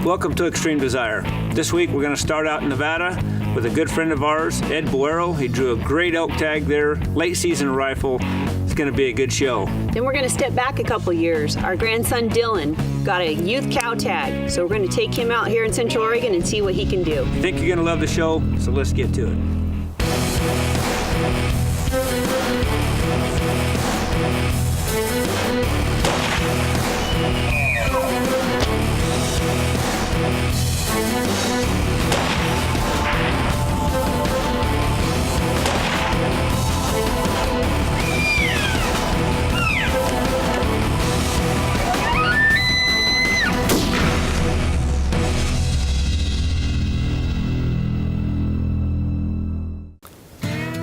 Welcome to Extreme Desire. This week we're going to start out in Nevada with a good friend of ours, Ed Boreo. He drew a great elk tag there, late season rifle. It's going to be a good show. Then we're going to step back a couple years. Our grandson Dylan got a youth cow tag, so we're going to take him out here in Central Oregon and see what he can do. I think you're going to love the show, so let's get to it.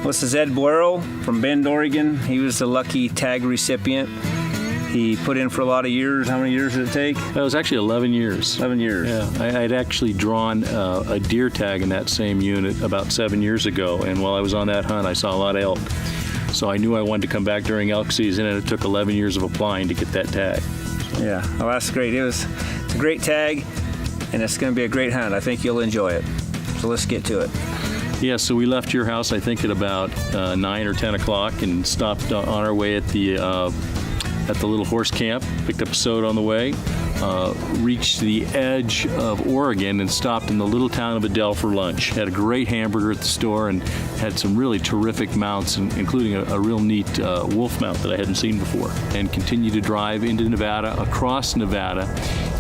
This is Ed Boreo from Bend, Oregon. He was the lucky tag recipient. He put in for a lot of years. How many years did it take? That was actually 11 years. 11 years. Yeah, I'd actually drawn a deer tag in that same unit about 7 years ago, and while I was on that hunt, I saw a lot of elk. So I knew I wanted to come back during elk season, and it took 11 years of applying to get that tag. Yeah, well, that's great. It's a great tag, and it's going to be a great hunt. I think you'll enjoy it. So let's get to it. Yeah, so we left your house, I think, at about 9 or 10 o'clock and stopped on our way at the little horse camp, picked up a soda on the way, reached the edge of Oregon and stopped in the little town of Adel for lunch. Had a great hamburger at the store and had some really terrific mounts, including a real neat wolf mount that I hadn't seen before. And continued to drive into Nevada, across Nevada,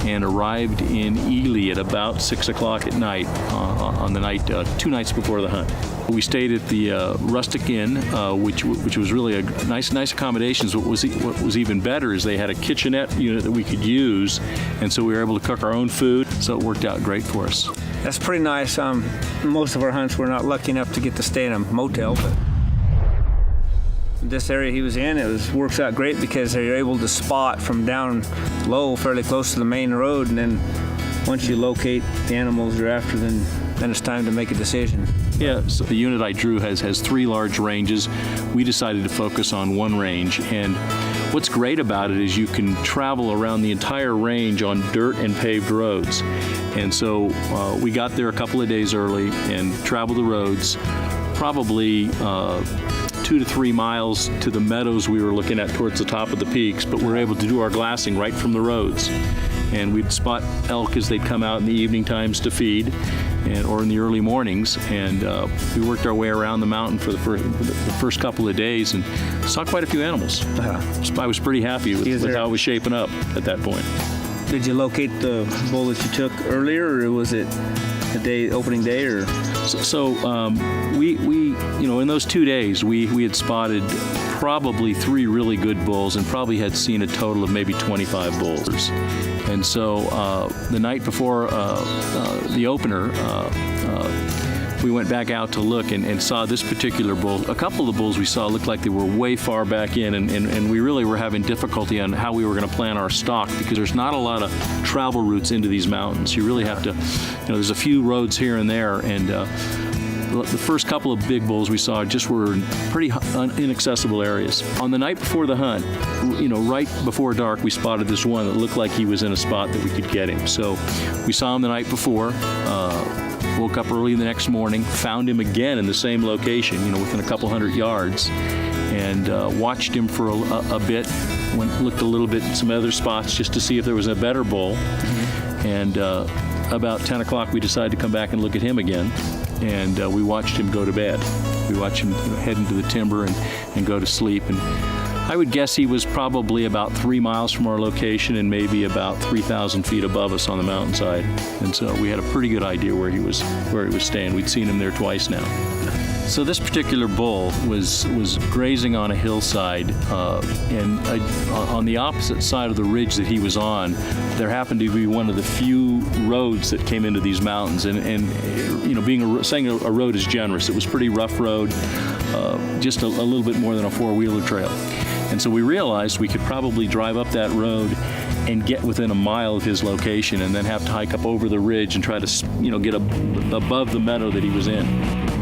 and arrived in Ely at about 6 o'clock at night on the night, 2 nights before the hunt. We stayed at the Rustic Inn, which was really a nice accommodations. What was even better is they had a kitchenette unit that we could use, and so we were able to cook our own food, so it worked out great for us. That's pretty nice. Most of our hunts we're not lucky enough to get to stay in a motel, but this area he was in, works out great because they're able to spot from down low, fairly close to the main road, and then once you locate the animals you're after, then it's time to make a decision. Yeah, so the unit I drew has 3 large ranges. We decided to focus on one range, and what's great about it is you can travel around the entire range on dirt and paved roads. And so we got there a couple of days early and traveled the roads, probably 2 to 3 miles to the meadows we were looking at towards the top of the peaks, but we were able to do our glassing right from the roads. And we'd spot elk as they'd come out in the evening times to feed, or in the early mornings, and we worked our way around the mountain for the first couple of days and saw quite a few animals. I was pretty happy with how it was shaping up at that point. Did you locate the bull that you took earlier, or was it opening day, or? So we in those 2 days we had spotted probably 3 really good bulls and probably had seen a total of maybe 25 bulls. And so the night before the opener, we went back out to look and saw this particular bull. A couple of the bulls we saw looked like they were way far back in, and we really were having difficulty on how we were going to plan our stalk because there's not a lot of travel routes into these mountains. You really have to, there's a few roads here and there, and the first couple of big bulls we saw just were in pretty inaccessible areas. On the night before the hunt, right before dark, we spotted this one that looked like he was in a spot that we could get him. So we saw him the night before, woke up early the next morning, found him again in the same location, within a couple hundred yards, and watched him for a bit, looked a little bit at some other spots just to see if there was a better bull. Mm-hmm. And about 10 o'clock, we decided to come back and look at him again. And we watched him go to bed. We watched him head into the timber and go to sleep. And I would guess he was probably about 3 miles from our location and maybe about 3,000 feet above us on the mountainside. And so we had a pretty good idea where he was staying. We'd seen him there twice now. So this particular bull was grazing on a hillside, and on the opposite side of the ridge that he was on, there happened to be one of the few roads that came into these mountains. And saying a road is generous. It was a pretty rough road, just a little bit more than a 4-wheeler trail. And so we realized we could probably drive up that road and get within a mile of his location, and then have to hike up over the ridge and try to, get above the meadow that he was in.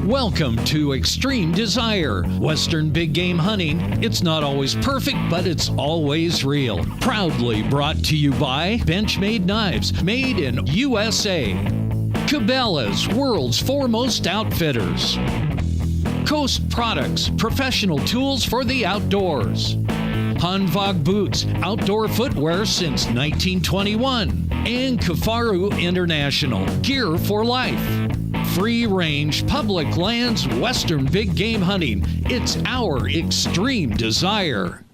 Welcome to Extreme Desire. Western big game hunting. It's not always perfect, but it's always real. Proudly brought to you by Benchmade Knives, made in USA. Cabela's, world's foremost outfitters. Coast Products, professional tools for the outdoors. Hanwag Boots, outdoor footwear since 1921. And Kafaru International, gear for life. Free range, public lands, Western big game hunting. It's our extreme desire.